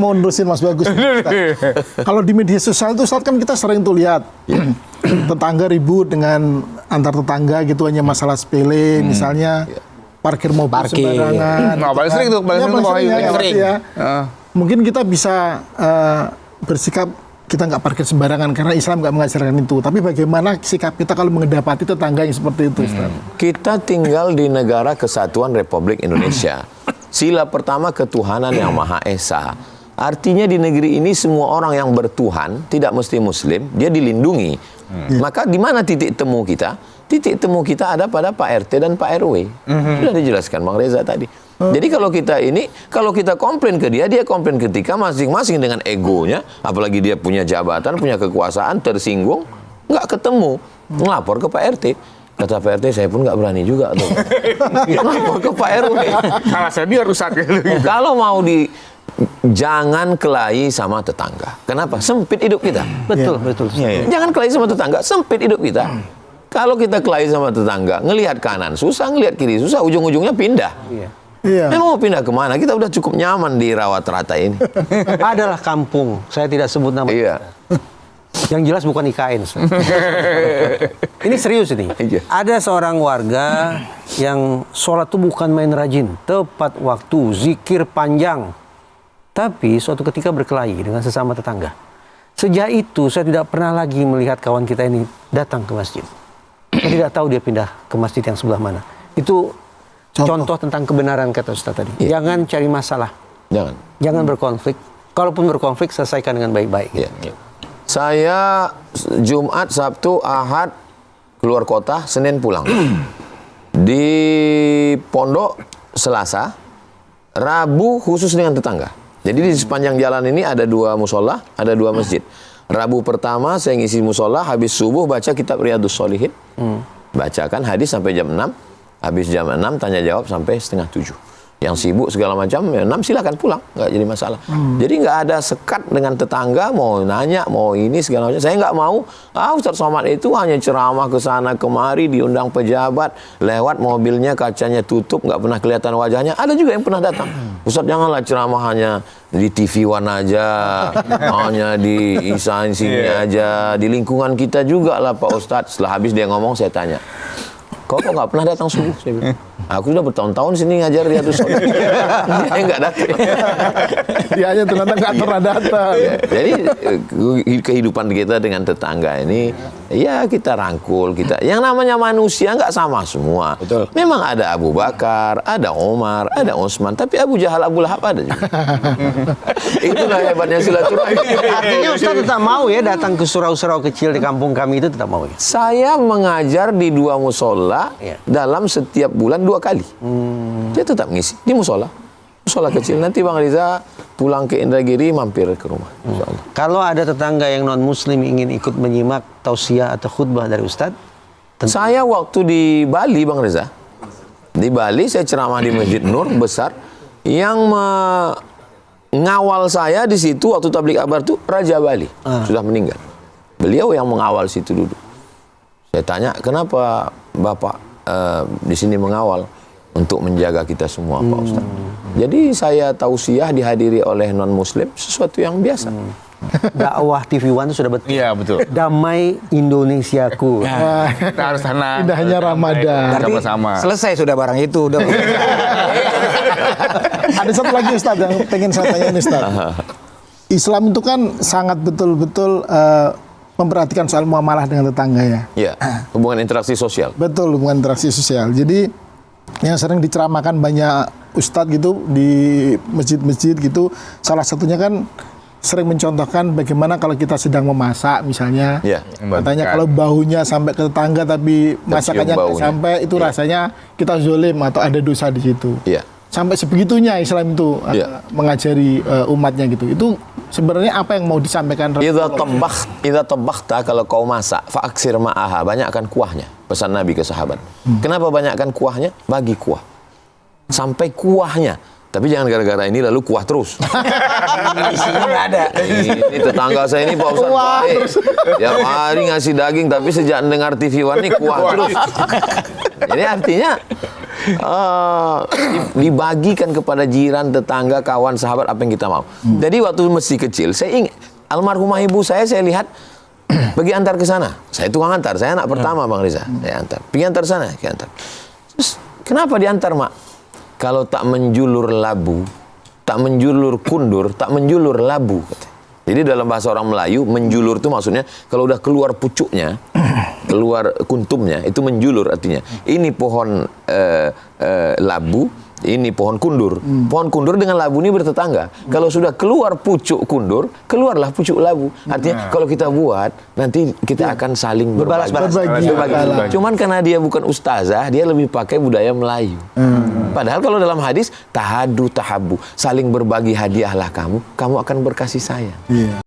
mau nerusin Mas Bagus. Kalau di media sosial itu Ustaz, kan kita sering tuh lihat tetangga ribut dengan antar tetangga gitu, hanya masalah sepele, misalnya parkir mobil sembarangan. Nah, paling sering tuh, sering. Mungkin kita bisa bersikap kita nggak parkir sembarangan karena Islam nggak mengajarkan itu. Tapi bagaimana sikap kita kalau mendapati tetangga yang seperti itu, Ustaz? Kita tinggal di negara Kesatuan Republik Indonesia. Sila pertama ketuhanan yang Maha Esa. Artinya di negeri ini semua orang yang bertuhan, tidak mesti Muslim, dia dilindungi. Maka di mana titik temu kita? Titik temu kita ada pada Pak RT dan Pak RW. Sudah dijelaskan Bang Reza tadi. Jadi kalau kita komplain ke dia komplain ketika masing-masing dengan egonya, apalagi dia punya jabatan, punya kekuasaan, tersinggung, nggak ketemu, ngelapor ke Pak RT. Kata Pak RT, saya pun nggak berani juga tuh. Ngelapor ke Pak RW. Salah senior rusak. Kalau mau jangan kelahi sama tetangga. Kenapa? Sempit hidup kita. Betul. Jangan kelahi sama tetangga, sempit hidup kita. Kalau kita kelahi sama tetangga, ngelihat kanan susah, ngelihat kiri susah, ujung-ujungnya pindah. Memang mau pindah kemana? Kita udah cukup nyaman di Rawat Rata ini. Adalah kampung, saya tidak sebut nama. Iya. Yang jelas bukan IKN. Ini serius ini. Ada seorang warga yang sholat itu bukan main rajin, tepat waktu, zikir panjang. Tapi suatu ketika berkelahi dengan sesama tetangga. Sejak itu saya tidak pernah lagi melihat kawan kita ini datang ke masjid. Saya tidak tahu dia pindah ke masjid yang sebelah mana. Itu contoh tentang kebenaran kata Ustaz tadi. Jangan cari masalah. Jangan berkonflik. Kalaupun berkonflik, selesaikan dengan baik-baik. Saya Jumat, Sabtu, Ahad keluar kota, Senin pulang. Di pondok Selasa, Rabu khusus dengan tetangga. Jadi di sepanjang jalan ini ada 2 musola, ada 2 masjid. Rabu pertama saya ngisi musola, habis subuh baca kitab Riyadhus Shalihin. Bacakan hadis sampai jam 6. Habis jam 6 tanya jawab sampai setengah 7. Yang sibuk segala macam, 6 silakan pulang, nggak jadi masalah. Jadi nggak ada sekat dengan tetangga, mau nanya, mau ini segala macam. Saya nggak mau, Ustaz Somad itu hanya ceramah ke sana kemari, diundang pejabat, lewat mobilnya kacanya tutup, nggak pernah kelihatan wajahnya. Ada juga yang pernah datang. Ustaz janganlah ceramah hanya di TV One aja, hanya di Ihsan sini aja, di lingkungan kita juga lah Pak Ustadz. Setelah habis dia ngomong, saya tanya, kok nggak pernah datang subuh? Saya bilang, aku sudah bertahun-tahun sini ngajar Riyadhus Shalihin. Dia nggak datang. Dia aja ternyata nggak pernah datang. Jadi kehidupan kita dengan tetangga ini, ya kita rangkul, yang namanya manusia nggak sama semua. Betul. Memang ada Abu Bakar, ada Omar, ada Utsman, tapi Abu Jahal, Abu Lahab ada juga. Itulah hebatnya silaturahmi. Artinya Ustaz tetap mau ya datang ke surau-surau kecil di kampung kami itu tetap mau ya? Saya mengajar di 2 musola dalam setiap bulan 2 kali. Dia tetap ngisi di musola kecil. Nanti Bang Riza pulang ke Indragiri mampir ke rumah. Kalau ada tetangga yang non Muslim ingin ikut menyimak tausiah atau khutbah dari Ustadz, saya waktu di Bali Bang Riza, di Bali saya ceramah di Masjid Nur besar, yang mengawal saya di situ waktu tabligh akbar itu Raja Bali, sudah meninggal. Beliau yang mengawal situ duduk. Saya tanya, kenapa Bapak di sini mengawal? Untuk menjaga kita semua Pak Ustaz. Jadi saya tausiah dihadiri oleh non-muslim sesuatu yang biasa. Dakwah TV One itu sudah betul. Iya betul. Damai Indonesiaku. Kita harus tenang. Indahnya Ramadan. Sama-sama. Selesai sudah barang itu. Udah. Ada satu lagi Ustaz yang pengen saya tanya Ustaz. Islam itu kan sangat betul-betul memperhatikan soal muamalah dengan tetangga ya. Iya, hubungan interaksi sosial. Betul, hubungan interaksi sosial. Jadi yang sering diceramahkan banyak ustadz gitu di masjid-masjid gitu, salah satunya kan sering mencontohkan bagaimana kalau kita sedang memasak misalnya, katanya kalau baunya sampai ke tetangga tapi masakannya nggak sampai, itu rasanya kita zolim atau ada dosa di situ. Sampai sebegitunya Islam itu mengajari umatnya gitu. Itu sebenarnya apa yang mau disampaikan? Idza tabakhta, kalau kau masak, fa'aksir ma'aha, banyakkan kuahnya. Pesan Nabi ke sahabat. Kenapa banyakkan kuahnya? Bagi kuah. Sampai kuahnya. Tapi jangan gara-gara ini lalu kuah terus. Isinya nggak ada. Ini tetangga saya ini Pak Ustadz. Tiap hari ngasih daging, tapi sejak dengar TV One ini kuah terus. Jadi artinya dibagikan kepada jiran, tetangga, kawan, sahabat apa yang kita mau. Jadi waktu masih kecil, saya ingat almarhumah ibu saya lihat pergi antar ke sana. Saya tukang antar, saya anak pertama Bang Riza. Saya antar, pergi antar sana, pergi antar. Terus kenapa diantar, Mak? Kalau tak menjulur labu, tak menjulur kundur, tak menjulur labu. Jadi dalam bahasa orang Melayu, menjulur itu maksudnya kalau udah keluar pucuknya, keluar kuntumnya, itu menjulur artinya. Ini pohon labu, ini pohon kundur. Pohon kundur dengan labu ini bertetangga. Kalau sudah keluar pucuk kundur, keluarlah pucuk labu. Artinya kalau kita buat, nanti kita akan saling berbagi. Berbagi. Cuman karena dia bukan ustazah, dia lebih pakai budaya Melayu. Padahal kalau dalam hadis, tahadu tahabu, saling berbagi hadiahlah kamu akan berkasih sayang. Iya.